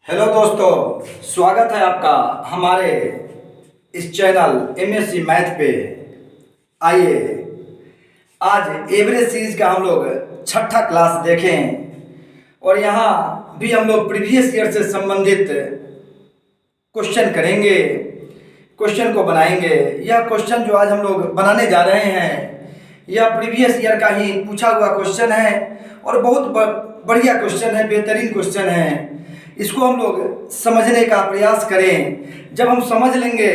Hello दोस्तों, स्वागत है आपका हमारे इस चैनल एमएससी मैथ पे। आइए आज एवरेज सीरीज का हम लोग छठा क्लास देखें और यहाँ भी हम लोग प्रीवियस ईयर से संबंधित क्वेश्चन करेंगे, क्वेश्चन को बनाएंगे। यह क्वेश्चन जो आज हम लोग बनाने जा रहे हैं यह प्रीवियस ईयर का ही पूछा हुआ क्वेश्चन है और बहुत बढ़िया क्वेश्चन है, बेहतरीन क्वेश्चन है। इसको हम लोग समझने का प्रयास करें। जब हम समझ लेंगे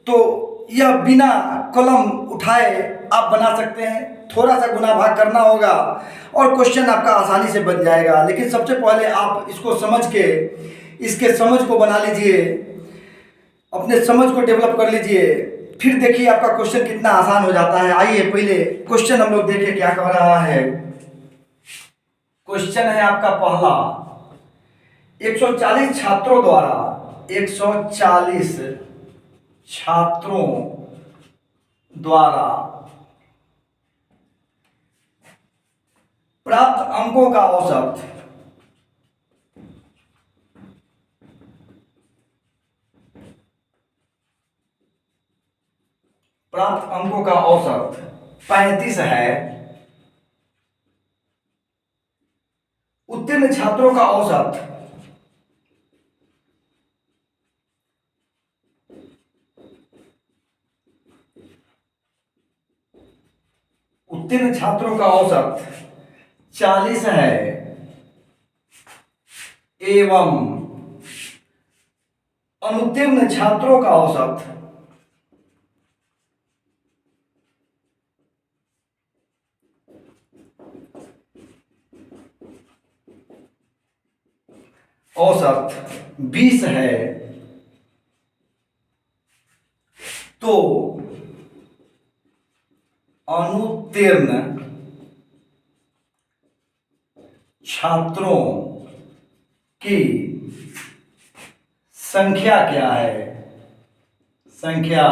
तो यह बिना कलम उठाए आप बना सकते हैं। थोड़ा सा गुना भाग करना होगा और क्वेश्चन आपका आसानी से बन जाएगा। लेकिन सबसे पहले आप इसको समझ के इसके समझ को बना लीजिए, अपने समझ को डेवलप कर लीजिए, फिर देखिए आपका क्वेश्चन कितना आसान हो जाता है। आइए पहले क्वेश्चन हम लोग देखें क्या कह रहा है। क्वेश्चन है आपका पहला, 140 छात्रों द्वारा 140 छात्रों द्वारा प्राप्त अंकों का औसत प्राप्त अंकों का औसत 35 है। उत्तीर्ण छात्रों का औसत उत्तीर्ण छात्रों का औसत 40 है एवं अनुत्तीर्ण छात्रों का औसत औसत 20 है। तो अनुत्तीर्ण छात्रों की संख्या क्या है? संख्या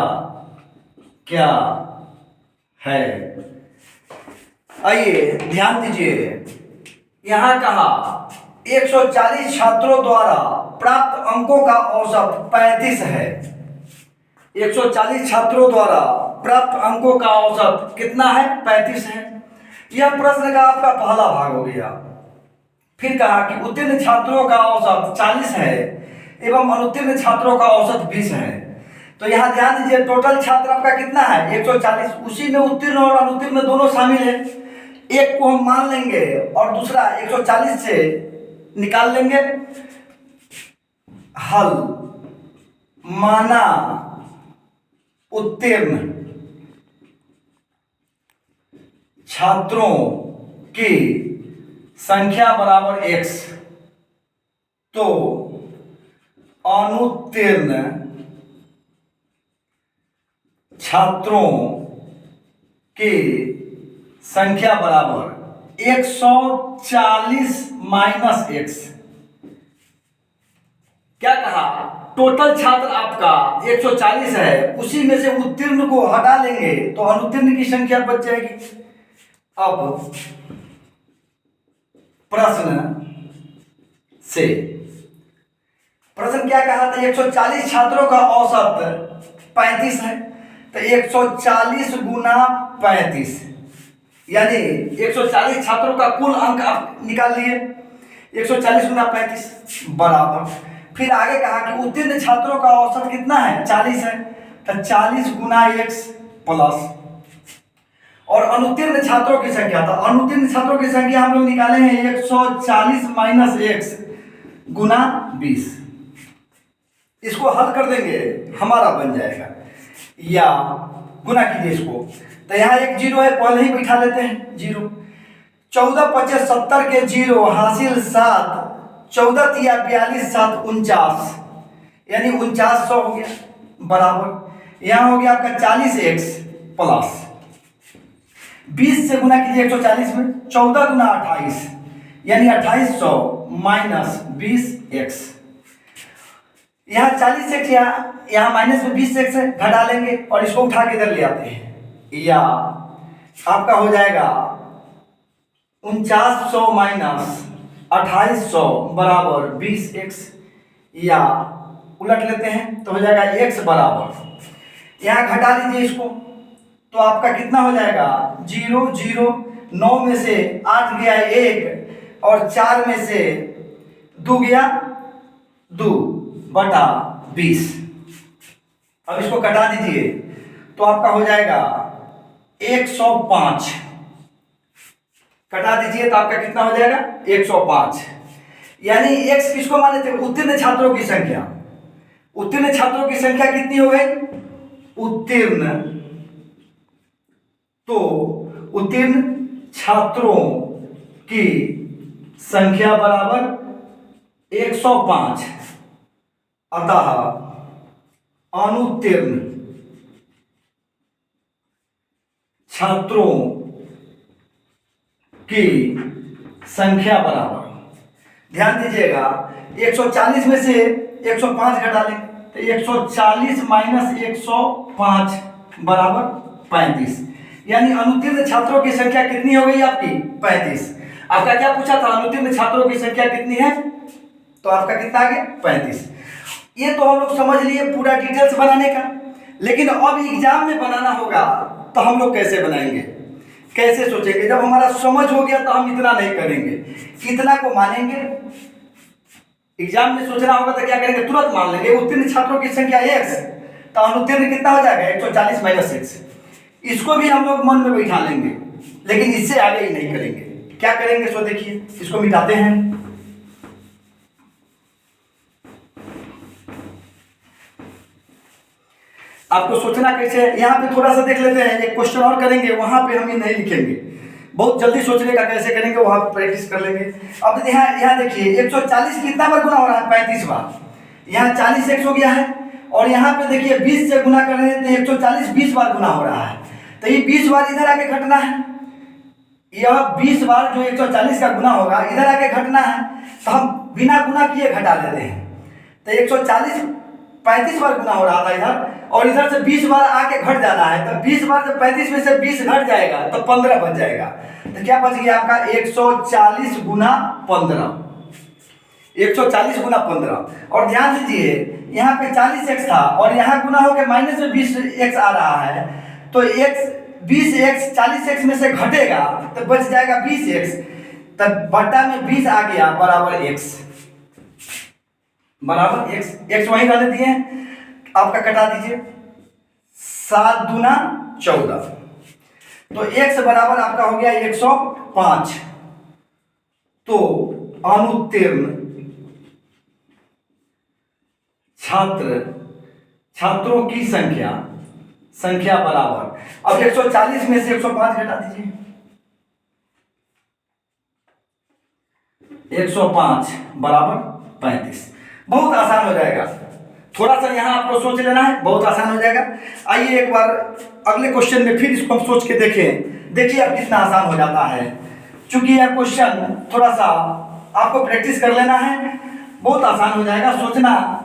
क्या है? आइए ध्यान दीजिए, यहां कहा 140 छात्रों द्वारा प्राप्त अंकों का औसत 35 है। 140 छात्रों द्वारा प्राप्त अंकों का औसत कितना है? 35 है। यह प्रश्न का आपका पहला भाग हो गया। फिर कहा कि उत्तीर्ण छात्रों का औसत 40 है एवं अनुत्तीर्ण छात्रों का औसत 20 है। तो यहाँ ध्यान दीजिए, टोटल छात्र आपका कितना है? 140। उसी में उत्तीर्ण और अनुत्तीर्ण दोनों शामिल है। एक को हम मान लेंगे और दूसरा 140 से निकाल लेंगे। हल माना उत्तीर्ण छात्रों की संख्या बराबर x, तो अनुत्तीर्ण छात्रों की संख्या बराबर 140 माइनस x। क्या कहा? टोटल छात्र आपका 140 है, उसी में से उत्तीर्ण को हटा लेंगे तो अनुत्तीर्ण की संख्या बच जाएगी। अब प्रश्न क्या कहा था? 140 छात्रों का औसत 35 है, तो 140 गुना 35 यानी 140 छात्रों का कुल अंक आप निकाल लिए। 140 गुना 35 बराबर, फिर आगे कहा कि उत्तीर्ण छात्रों का औसत कितना है? 40 है, तो 40 गुना x प्लस, और अनुत्तीर्ण छात्रों की संख्या, तो अनुत्तीर्ण छात्रों की संख्या हम लोग निकाले हैं 140 माइनस x गुना 20। इसको हल कर देंगे, हमारा बन जाएगा, या गुना कीजिए इसको। तो यहाँ एक जीरो है, पहले ही बैठा लेते हैं जीरो। 14 25 70 के जीरो हासिल 7, 14 तिया 42 7 49, यानी 4900 हो गया बराबर। यहाँ हो गया आपका 40x प्लस 20 से गुना कीजिए 140 में, 14 गुना 28 यानी 2800 माइनस 20x। यहाँ 40x यहाँ माइनस में 20x है, घटा लेंगे और इसको उठा के इधर ले आते हैं, या आपका हो जाएगा 4900 माइनस 2800 बराबर 20x। या उलट लेते हैं तो हो जाएगा x बराबर, यहाँ घटा लीजिए इसको तो आपका कितना हो जाएगा 0 0, 9 में से 8 गया 1 और 4 में से 2 गया 2 बटा 20। अब इसको कटा दीजिए तो आपका हो जाएगा 105। कटा दीजिए तो आपका कितना हो जाएगा 105। यानी x किसको माने थे, उत्तीर्ण छात्रों की संख्या। उत्तीर्ण छात्रों की संख्या कितनी हो गई, उत्तीर्ण, तो उत्तीर्ण छात्रों की संख्या बराबर 105, अतः अनुत्तीर्ण छात्रों की संख्या बराबर, ध्यान दीजिएगा 140 में से 105 घटा लें तो 140 माइनस 105 बराबर 35। यानी अनुत्तीर्ण छात्रों की संख्या कितनी हो गई आपकी 35। आपका क्या पूछा था, अनुत्तीर्ण छात्रों की संख्या कितनी है, तो आपका कितना आ गया 35। ये तो हम लोग समझ लिए पूरा डिटेल्स बनाने का, लेकिन अब एग्जाम में बनाना होगा तो हम लोग कैसे बनाएंगे, कैसे सोचेंगे। जब हमारा समझ हो गया तो हम इतना नहीं करेंगे, इतना को मानेंगे। एग्जाम में सोचना होगा तो क्या करेंगे, तुरंत मान लेंगे उत्तीर्ण छात्रों की संख्या x, तो अनुत्तीर्ण कितना हो जाएगा 140 माइनस x। इसको भी हम लोग मन में बैठा लेंगे, लेकिन इससे आगे ही नहीं करेंगे। क्या करेंगे सो देखिए, इसको मिटाते हैं। आपको सोचना कैसे, यहाँ पे थोड़ा सा देख लेते हैं, एक क्वेश्चन और करेंगे, वहां पे हम ये नहीं लिखेंगे। बहुत जल्दी सोचने का कैसे करेंगे वहां प्रैक्टिस कर लेंगे। अब यहाँ देखिए 140 कितना बार गुना हो रहा है 35 बार, यहाँ 40 x हो गया है, और यहाँ पे देखिए 20 से गुना कर रहे हैं तो 140 20 बार गुना हो रहा है, तो ये 20 बार इधर आके घटना है। यह 20 बार जो 140 का गुना होगा इधर आके घटना है, तो हम बिना गुना किए घटा लेते हैं। तो 140 35 बार गुना हो रहा था इधर, और इधर से 20 बार आके घट जाना है, तो 20 बार जब 35 में से 20 घट जाएगा तो 15 बच जाएगा। तो क्या बच गया आपका 140 गुना 15, 140 गुना 15। और ध्यान दीजिए यहाँ पे 40x था और यहाँ गुना होकर माइनस में 20x आ रहा है, तो x 20x 40x में से घटेगा तो बच जाएगा 20x, तब बट्टा में 20 आ गया बराबर x, बराबर x वहीं रहने दिए, आपका कटा दीजिए 7 दूना 14, तो x बराबर आपका हो गया 105। तो अनुत्तीर्ण छात्रों की संख्या बराबर, अब 140 में से 105 घटा दीजिए, 105 बराबर 35। बहुत आसान हो जाएगा, थोड़ा सा यहाँ आपको सोच लेना है, बहुत आसान हो जाएगा। आइए एक बार अगले क्वेश्चन में फिर इसको हम सोच के देखें, देखिए अब कितना आसान हो जाता है। चूंकि यह क्वेश्चन थोड़ा सा आपको प्रैक्टिस कर लेना है, बहुत आसान हो जाएगा, सोचना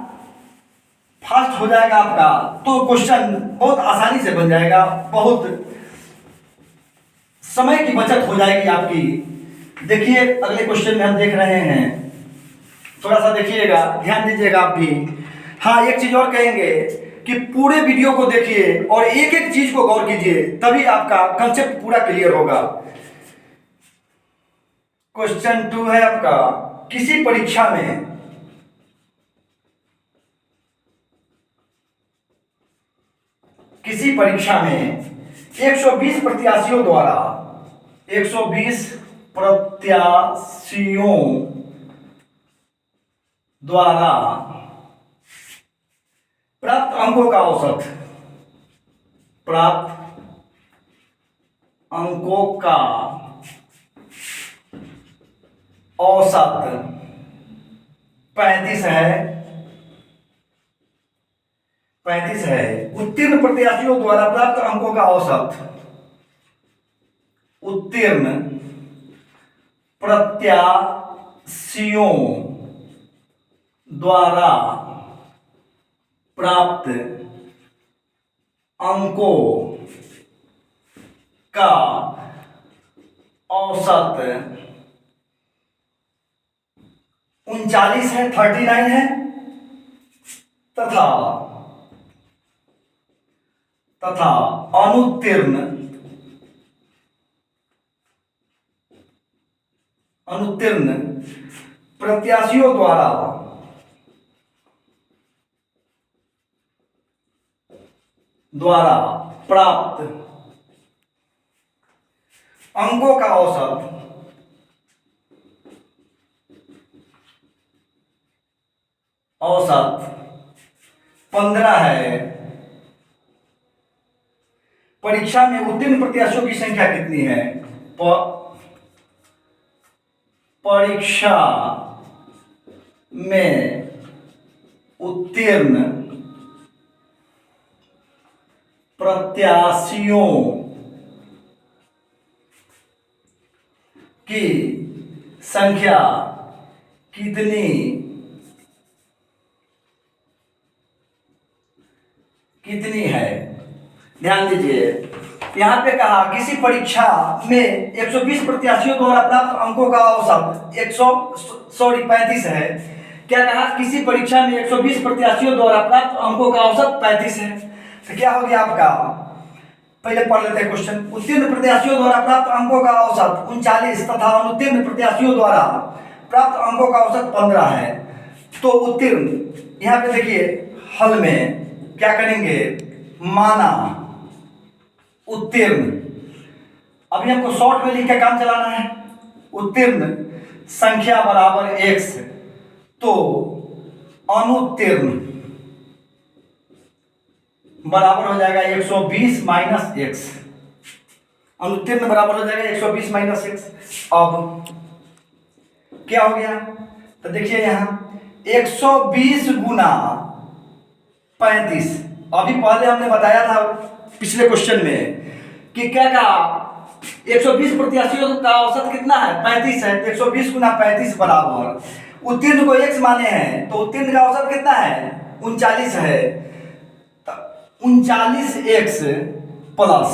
फास्ट हो जाएगा आपका, तो क्वेश्चन बहुत आसानी से बन जाएगा, बहुत समय की बचत हो जाएगी आपकी। देखिए अगले क्वेश्चन में हम देख रहे हैं, थोड़ा सा देखिएगा, ध्यान दीजिएगा आप भी। हाँ, एक चीज और कहेंगे कि पूरे वीडियो को देखिए और एक एक चीज को गौर कीजिए, तभी आपका कंसेप्ट पूरा क्लियर होगा। क्वेश्चन 2 है आपका, किसी परीक्षा में किसी परीक्षा में 120 प्रत्याशियों द्वारा 120 प्रत्याशियों द्वारा प्राप्त अंकों का औसत, प्राप्त अंकों का औसत 35 है। उत्तीर्ण प्रत्याशियों द्वारा प्राप्त अंकों का औसत, उत्तीर्ण प्रत्याशियों द्वारा प्राप्त अंकों का औसत 39 है, 39 है। तथा तथा अनुत्तीर्ण अनुत्तीर्ण प्रत्याशियों द्वारा प्राप्त अंकों का औसत 15 है। परीक्षा में उत्तीर्ण प्रत्याशियों की संख्या कितनी है? परीक्षा में उत्तीर्ण प्रत्याशियों की संख्या कितनी है? ध्यान दीजिए, यहाँ पे कहा किसी परीक्षा में 120 प्रत्याशियों द्वारा प्राप्त अंकों का औसत 35 है। क्या कहा? किसी परीक्षा में 120 प्रत्याशियों द्वारा प्राप्त अंकों का औसत 35 है। तो क्या हो गया आपका? पहले पढ़ लेते हैं क्वेश्चन। उत्तीर्ण प्रत्याशियों द्वारा प्राप्त अंकों का औसत 39 तथा अनुत्तीर्ण प्रत्याशियों द्वारा प्राप्त अंकों का औसत 15 है। तो उत्तीर्ण, यहाँ पे देखिए हल में क्या करेंगे? माना उत्तीर्ण, अभी हमको शॉर्ट में लिख के काम चलाना है। उत्तीर्ण संख्या बराबर x, तो अनुत्तीर्ण बराबर हो जाएगा 120 माइनस x। अनुत्तीर्ण बराबर हो जाएगा 120 माइनस x। अब क्या हो गया? तो देखिए यहाँ 120 गुना 35। अभी पहले हमने बताया था पिछले क्वेश्चन में कि क्या कहा? 120 प्रत्याशियों का औसत कितना है? 35 है। तो 120 गुना 35 बराबर उत्तीर्ण को x माने हैं, तो उत्तीर्ण का औसत कितना है? 39 है। 39x प्लस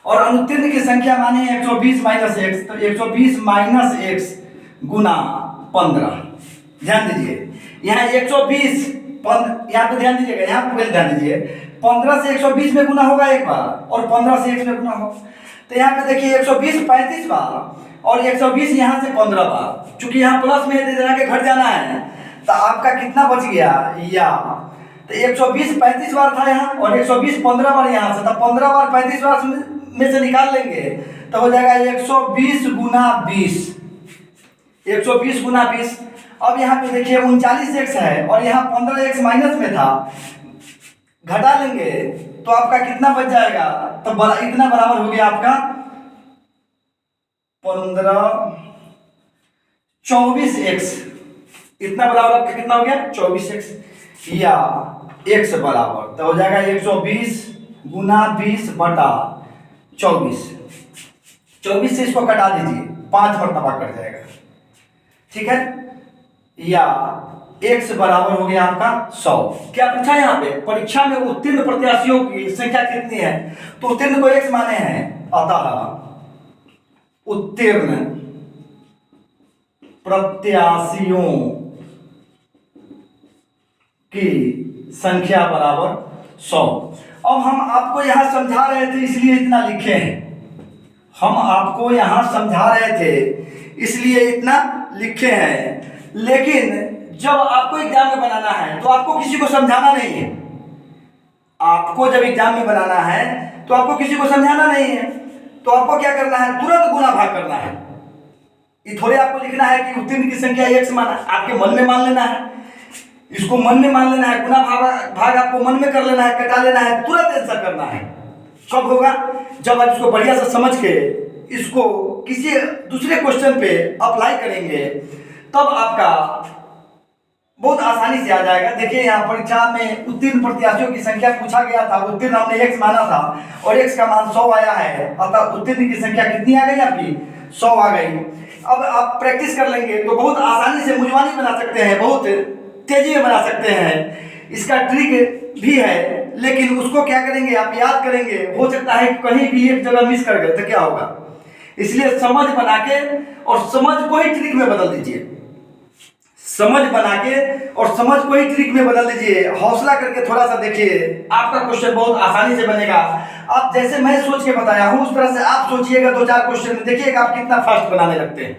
और अनुत्तीर्ण की संख्या माने 120 माइनस x, तो 120 माइनस x गुना 15। ध्यान दीजिए यहाँ 120, यहाँ पे ध्यान दीजिएगा, यहाँ पे ध्यान दीजिए, 15 से 120 में गुना होगा एक बार और 15 से x में गुना होगा। तो यहाँ पे देखिए 120 35 बार और 120 यहाँ से 15 बार। चूंकि यहाँ प्लस में दे देना के घट जाना है, तो आपका कितना बच गया? या तो 120 35 बार था यहाँ और 120 15 बार यहाँ से, तो 15 बार 35 बार में से निकाल लेंगे तो हो जाएगा 120 गुना 20। 120 गुना 20। अब यहाँ पे देखिए 39x है और यहाँ 15x माइनस में था, घटा लेंगे तो आपका कितना बच जाएगा? तो इतना बराबर हो गया आपका 24x। इतना बराबर आपका कितना हो गया? 24x या x बराबर तो हो जाएगा 120 गुना 20 बटा 24। 24 से इसको कटा दीजिए, 5 मरतबा कट जाएगा, ठीक है। या x बराबर हो गया आपका 100। क्या पूछा यहाँ पे? परीक्षा में उत्तीर्ण प्रत्याशियों की संख्या कितनी है? तो उत्तीर्ण को x माने हैं, अतः उत्तीर्ण प्रत्याशियों की संख्या बराबर 100। अब हम आपको यहां समझा रहे थे इसलिए इतना लिखे हैं। हम आपको यहां समझा रहे थे इसलिए इतना लिखे हैं, लेकिन जब आपको एग्जाम में बनाना है तो आपको किसी को समझाना नहीं है। आपको जब एग्जाम में बनाना है तो आपको किसी को समझाना नहीं है, तो आपको क्या करना है? तुरंत गुना भाग करना है। ये थोड़े आपको लिखना है कि उत्तीर्ण की संख्या x माना, आपके मन में मान लेना है, इसको मन में मान लेना है, गुना भाग आपको मन में कर लेना है, कटा लेना है, तुरंत आंसर करना है। कब होगा? जब आप इसको बढ़िया से समझ के इसको किसी दूसरे क्वेश्चन पे अप्लाई करेंगे तब आपका बहुत आसानी से आ जाएगा। देखिए यहाँ परीक्षा में उत्तीर्ण प्रत्याशियों की संख्या पूछा गया था, उत्तीर्ण हमने x माना था और x का मान 100 आया है, अतः उत्तीर्ण की संख्या कितनी आ गई आपकी? 100 आ गई। अब आप प्रैक्टिस कर लेंगे तो बहुत आसानी से मुजवानी बना सकते हैं, बहुत तेजी में बना सकते हैं। इसका ट्रिक भी है, लेकिन उसको क्या करेंगे? आप याद करेंगे। हो सकता है कहीं भी एक जगह मिस कर गए तो क्या होगा? इसलिए समझ बना के और समझ को ही ट्रिक में बदल दीजिए। समझ बना के और समझ को ही ट्रिक में बदल दीजिए। हौसला करके थोड़ा सा देखिए, आपका क्वेश्चन बहुत आसानी से बनेगा। आप जैसे मैं सोच के बताया हूं उस तरह से आप सोचिएगा, 2-4 क्वेश्चन में देखिएगा आप कितना फास्ट बनाने लगते हैं।